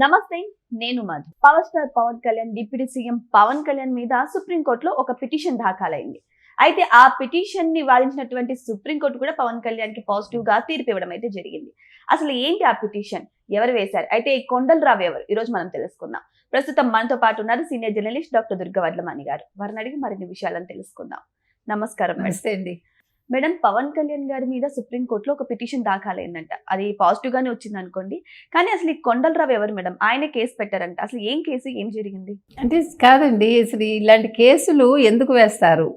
నమస్తే, నేను Madhu. Power star Pawan Kalyan deputy CM Pawan Kalyan మీద సుప్రీంకోర్టులో ఒక పిటిషన్ దాఖలైంది. అయితే ఆ పిటిషన్ ని వాదించినటువంటి సుప్రీంకోర్టు కూడా పవన్ కళ్యాణ్ కి పాజిటివ్ గా తీర్పు ఇవ్వడం అయితే జరిగింది. అసలు ఏంటి ఆ పిటిషన్, ఎవరు వేశారు, అయితే ఈ కొండలరావు ఎవరు, ఈ రోజు మనం తెలుసుకుందాం. ప్రస్తుతం మనతో పాటు ఉన్నారు senior journalist doctor Durga Vadlamani గారు. వారిని అడిగి మరిన్ని విషయాలను తెలుసుకుందాం. నమస్కారం. నమస్తే అండి. మేడం, పవన్ కళ్యాణ్ గారి మీద సుప్రీంకోర్టులో ఒక పిటిషన్ దాఖలైందంట. అది పాజిటివ్ గానే వచ్చింది అనుకోండి, కానీ అసలు ఈ కొండలరావు ఎవరు మేడం? ఆయన కేసు పెట్టారంట. అసలు ఏం కేసు, ఏం జరిగింది? అంటే కాదండి, అసలు ఇలాంటి కేసులు ఎందుకు వేస్తారు?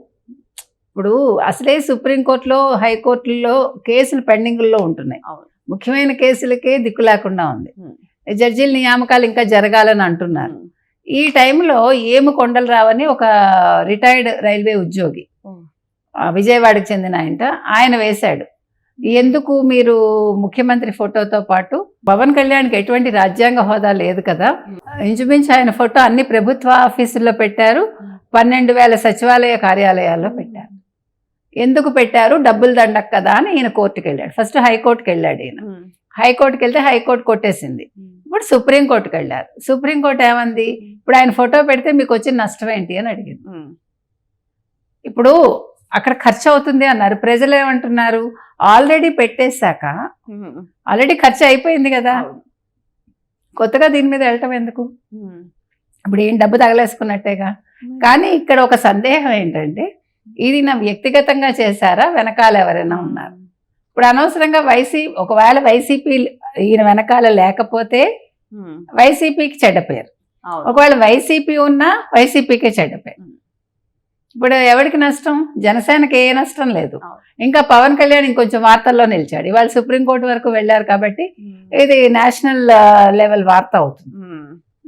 ఇప్పుడు అసలే సుప్రీంకోర్టులో హైకోర్టుల్లో కేసులు పెండింగ్లో ఉంటున్నాయి. ముఖ్యమైన కేసులకే దిక్కు లేకుండా ఉంది. జడ్జీల నియామకాలు ఇంకా జరగాలని అంటున్నారు. ఈ టైంలో ఏమి కొండలరావు అని ఒక రిటైర్డ్ రైల్వే ఉద్యోగి, విజయవాడకి చెందిన ఆయన వేశాడు. ఎందుకు మీరు ముఖ్యమంత్రి ఫోటోతో పాటు పవన్ కళ్యాణ్కి ఎటువంటి రాజ్యాంగ హోదా లేదు కదా, ఇంచుమించు ఆయన ఫోటో అన్ని ప్రభుత్వ ఆఫీసుల్లో పెట్టారు, 12,000 సచివాలయ కార్యాలయాల్లో పెట్టారు. ఎందుకు పెట్టారు? డబ్బులు దండక్ కదా అని ఈయన కోర్టుకు వెళ్ళాడు. ఫస్ట్ హైకోర్టుకి వెళ్ళాడు ఈయన. హైకోర్టుకి వెళ్తే హైకోర్టు కొట్టేసింది. ఇప్పుడు సుప్రీంకోర్టుకి వెళ్ళారు. సుప్రీంకోర్టు ఏమంది? ఇప్పుడు ఆయన ఫోటో పెడితే మీకు వచ్చిన నష్టం ఏంటి అని అడిగింది. ఇప్పుడు అక్కడ ఖర్చు అవుతుంది అన్నారు. ప్రజలు ఏమంటున్నారు? ఆల్రెడీ పెట్టేశాక ఆల్రెడీ ఖర్చు అయిపోయింది కదా, కొత్తగా దీని మీద వెళ్ళటం ఎందుకు? ఇప్పుడు ఏం డబ్బు తగలేసుకున్నట్టేగా. కానీ ఇక్కడ ఒక సందేహం ఏంటంటే, ఇది నా వ్యక్తిగతంగా చేశారా, వెనకాల ఎవరైనా ఉన్నారు? ఇప్పుడు అనవసరంగా ఒకవేళ వైసీపీ ఈయన వెనకాల లేకపోతే వైసీపీకి చెడ్డ పేరు, ఒకవేళ వైసీపీ ఉన్నా వైసీపీకే చెడ్డ పేరు. ఇప్పుడు ఎవరికి నష్టం? జనసేనకి ఏ నష్టం లేదు. ఇంకా పవన్ కళ్యాణ్ ఇంకొంచెం వార్తల్లో నిలిచాడు. ఇవాళ సుప్రీంకోర్టు వరకు వెళ్ళారు కాబట్టి ఇది నేషనల్ లెవెల్ వార్త అవుతుంది.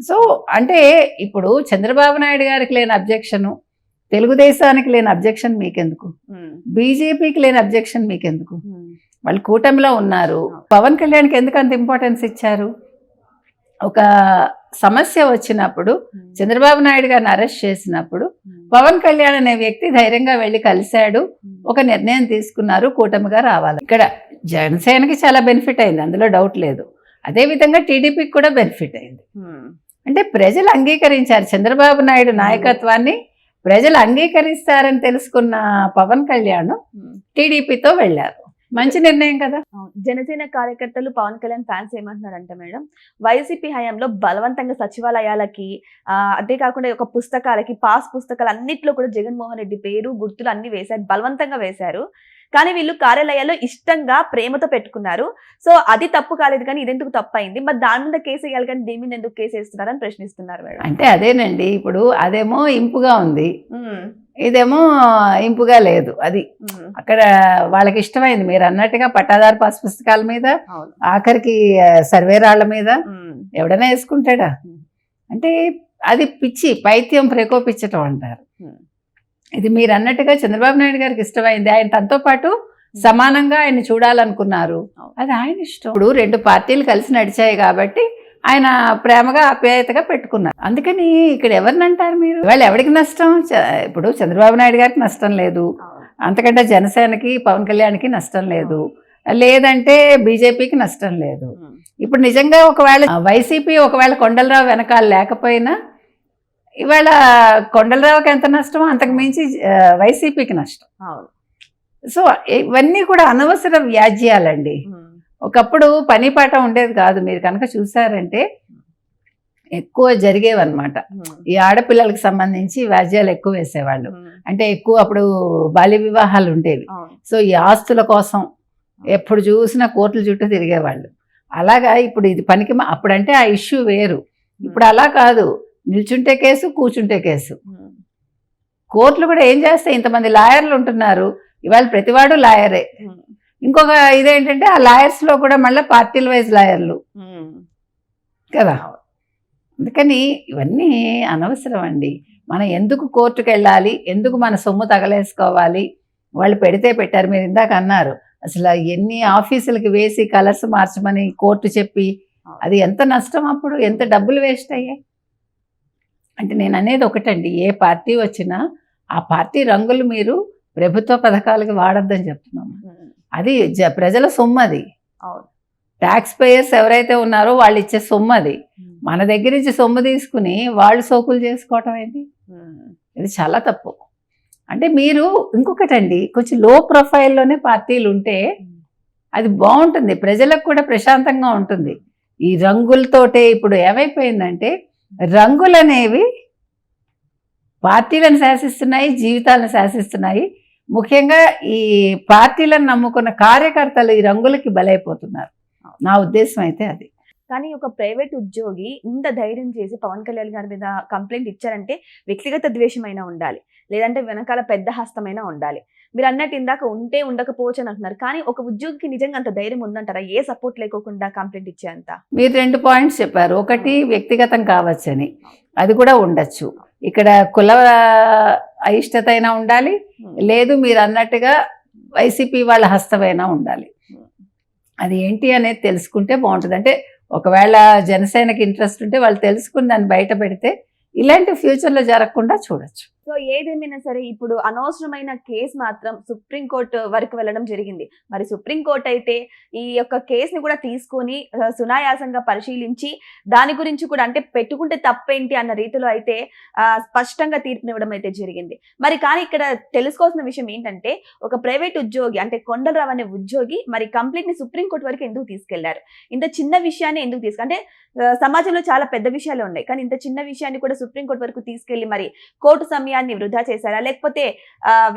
సో అంటే ఇప్పుడు చంద్రబాబు నాయుడు గారికి లేని అబ్జెక్షను, తెలుగుదేశానికి లేని అబ్జెక్షన్ మీకెందుకు? బీజేపీకి లేని అబ్జెక్షన్ మీకెందుకు? వాళ్ళు కూటమిలో ఉన్నారు. పవన్ కళ్యాణ్కి ఎందుకు అంత ఇంపార్టెన్స్ ఇచ్చారు? ఒక సమస్య వచ్చినప్పుడు చంద్రబాబు నాయుడు గారిని అరెస్ట్ చేసినప్పుడు పవన్ కళ్యాణ్ అనే వ్యక్తి ధైర్యంగా వెళ్ళి కలిశాడు, ఒక నిర్ణయం తీసుకున్నారు, కూటమిగా రావాలి. ఇక్కడ జనసేనకి చాలా బెనిఫిట్ అయింది, అందులో డౌట్ లేదు. అదేవిధంగా టీడీపీకి కూడా బెనిఫిట్ అయింది. అంటే ప్రజలు అంగీకరించారు చంద్రబాబు నాయుడు నాయకత్వాన్ని. ప్రజలు అంగీకరిస్తారని తెలుసుకున్న పవన్ కళ్యాణ్ టీడీపీతో వెళ్ళారు. మంచి నిర్ణయం కదా. జనసేన కార్యకర్తలు, పవన్ కళ్యాణ్ ఫ్యాన్స్ ఏమంటున్నారంటే మేడం, వైసీపీ హయాంలో బలవంతంగా సచివాలయాలకి, అంతేకాకుండా ఒక పుస్తకాలకి, పాస్ పుస్తకాలు అన్నిట్లో కూడా జగన్మోహన్ రెడ్డి పేరు, గుర్తులు అన్ని వేశారు, బలవంతంగా వేశారు. కానీ వీళ్ళు కార్యాలయాల్లో ఇష్టంగా ప్రేమతో పెట్టుకున్నారు. సో అది తప్పు కాలేదు, కానీ ఇదెందుకు తప్పు అయింది? మరి దాని మీద కేసు వేయాలి, కానీ దీని మీద ఎందుకు కేసు వేస్తున్నారని ప్రశ్నిస్తున్నారు మేడం. అంటే అదేనండి, ఇప్పుడు అదేమో ఇంపుగా ఉంది, ఇదేమో ఇంపుగా లేదు. అది అక్కడ వాళ్ళకి ఇష్టమైంది. మీరు అన్నట్టుగా పట్టాదారు పాస్ పుస్తకాల మీద, ఆఖరికి సర్వేరాళ్ల మీద ఎవడైనా వేసుకుంటాడా? అంటే అది పిచ్చి, పైత్యం ప్రేకోపించటం అంటారు. ఇది మీరు అన్నట్టుగా చంద్రబాబు నాయుడు గారికి ఇష్టమైంది. ఆయన తనతో పాటు సమానంగా ఆయన చూడాలనుకున్నారు, అది ఆయన ఇష్టం. ఇప్పుడు రెండు పార్టీలు కలిసి నడిచాయి కాబట్టి ఆయన ప్రేమగా ఆప్యాయతగా పెట్టుకున్నారు. అందుకని ఇక్కడ ఎవరిని అంటారు మీరు? వాళ్ళు ఎవరికి నష్టం? ఇప్పుడు చంద్రబాబు నాయుడు గారికి నష్టం లేదు, అంతకంటే జనసేనకి పవన్ కళ్యాణ్కి నష్టం లేదు, లేదంటే బీజేపీకి నష్టం లేదు. ఇప్పుడు నిజంగా ఒకవేళ వైసీపీ ఒకవేళ కొండలరావు వెనకాల లేకపోయినా ఇవాళ కొండలరావుకి ఎంత నష్టమో అంతకు మించి వైసీపీకి నష్టం. సో ఇవన్నీ కూడా అనవసర వ్యాజ్యాలండి. ఒకప్పుడు పని పాట ఉండేది కాదు. మీరు కనుక చూసారంటే ఎక్కువ జరిగేవన్నమాట. ఈ ఆడపిల్లలకు సంబంధించి వ్యాజ్యాలు ఎక్కువ వేసేవాళ్ళు. అంటే ఎక్కువ అప్పుడు బాల్య వివాహాలు ఉండేవి. సో ఈ ఆస్తుల కోసం ఎప్పుడు చూసినా కోర్టుల చుట్టూ తిరిగేవాళ్ళు. అలాగా ఇప్పుడు ఇది పనికి అప్పుడంటే ఆ ఇష్యూ వేరు. ఇప్పుడు అలా కాదు, నిల్చుంటే కేసు, కూర్చుంటే కేసు. కోర్టులు కూడా ఏం చేస్తాయి, ఇంతమంది లాయర్లు ఉంటున్నారు, ఇవాళ ప్రతివాడు లాయరే. ఇంకొక ఇదేంటంటే ఆ లాయర్స్లో కూడా మళ్ళీ పార్టీల వైజ్ లాయర్లు కదా. అందుకని ఇవన్నీ అనవసరం అండి. మనం ఎందుకు కోర్టుకు వెళ్ళాలి, ఎందుకు మన సొమ్ము తగలేసుకోవాలి? వాళ్ళు పెడితే పెట్టారు. మీరు ఇందాక అన్నారు, అసలు ఎన్ని ఆఫీసులకి వేసి కలర్స్ మార్చమని కోర్టు చెప్పి అది ఎంత నష్టం, అప్పుడు ఎంత డబ్బులు వేస్ట్ అయ్యాయి. అంటే నేను అనేది ఒకటండి, ఏ పార్టీ వచ్చినా ఆ పార్టీ రంగులు మీరు ప్రభుత్వ పథకాలకి వాడొద్దని చెప్తున్నాము. అది ప్రజల సొమ్ము. అది ట్యాక్స్ పేయర్స్ ఎవరైతే ఉన్నారో వాళ్ళు ఇచ్చే సొమ్ము. అది మన దగ్గర నుంచి సొమ్ము తీసుకుని వాళ్ళు సోకులు చేసుకోవటం ఏంటి? ఇది చాలా తప్పు. అంటే మీరు ఇంకొకటండి, కొంచెం లో ప్రొఫైల్లోనే పార్టీలు ఉంటే అది బాగుంటుంది, ప్రజలకు కూడా ప్రశాంతంగా ఉంటుంది. ఈ రంగులతోటే ఇప్పుడు ఏమైపోయిందంటే రంగులు అనేవి పార్టీలను శాసిస్తున్నాయి, జీవితాలను శాసిస్తున్నాయి. ముఖ్యంగా ఈ పార్టీలను నమ్ముకున్న కార్యకర్తలు ఈ రంగులకి బలైపోతున్నారు. నా ఉద్దేశం అయితే అది. కానీ ఒక ప్రైవేట్ ఉద్యోగి ఇంత ధైర్యం చేసి పవన్ కళ్యాణ్ గారి మీద కంప్లైంట్ ఇచ్చారంటే వ్యక్తిగత ద్వేషమైనా ఉండాలి, లేదంటే వెనకాల పెద్ద హస్తమైనా ఉండాలి. మీరు అన్నట్టు ఇందాక ఉంటే ఉండకపోవచ్చు అని అంటున్నారు, కానీ ఒక ఉద్యోగికి నిజంగా అంత ధైర్యం ఉందంటారా ఏ సపోర్ట్ లేకోకుండా కంప్లైంట్ ఇచ్చేంత? మీరు 2 పాయింట్స్ చెప్పారు. ఒకటి వ్యక్తిగతం కావచ్చని, అది కూడా ఉండొచ్చు. ఇక్కడ కుల అయిష్టత అయినా ఉండాలి, లేదు మీరు అన్నట్టుగా వైసీపీ వాళ్ళ హస్తమైనా ఉండాలి. అది ఏంటి అనేది తెలుసుకుంటే బాగుంటుంది. అంటే ఒకవేళ జనసేనకి ఇంట్రెస్ట్ ఉంటే వాళ్ళు తెలుసుకుని దాన్ని బయట పెడితే ఇలాంటి ఫ్యూచర్లో జరగకుండా చూడొచ్చు. సో ఏదేమైనా సరే ఇప్పుడు అనవసరమైన కేసు మాత్రం సుప్రీంకోర్టు వరకు వెళ్ళడం జరిగింది. మరి సుప్రీంకోర్టు అయితే ఈ యొక్క కేసుని కూడా తీసుకొని సునాయాసంగా పరిశీలించి దాని గురించి కూడా అంటే పెట్టుకుంటే తప్పేంటి అన్న రీతిలో అయితే స్పష్టంగా తీర్పునివ్వడం అయితే జరిగింది. మరి కానీ ఇక్కడ తెలుసుకోవాల్సిన విషయం ఏంటంటే ఒక ప్రైవేట్ ఉద్యోగి అంటే కొండలరావు అనే ఉద్యోగి మరి కంప్లైంట్ ని సుప్రీంకోర్టు వరకు ఎందుకు తీసుకెళ్లారు? ఇంత చిన్న విషయాన్ని ఎందుకు అంటే సమాజంలో చాలా పెద్ద విషయాలు ఉన్నాయి, కానీ ఇంత చిన్న విషయాన్ని కూడా సుప్రీంకోర్టు వరకు తీసుకెళ్లి మరి కోర్టు సమయాన్ని వృధా చేశారా, లేకపోతే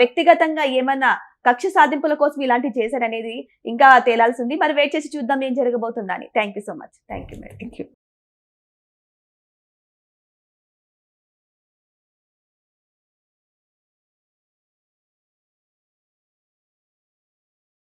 వ్యక్తిగతంగా ఏమన్నా కక్ష సాధింపుల కోసం ఇలాంటివి చేశారనేది ఇంకా తేలాల్సింది. మరి వెయిట్ చేసి చూద్దాం ఏం జరగబోతుందని. Thank you so much. Thank you.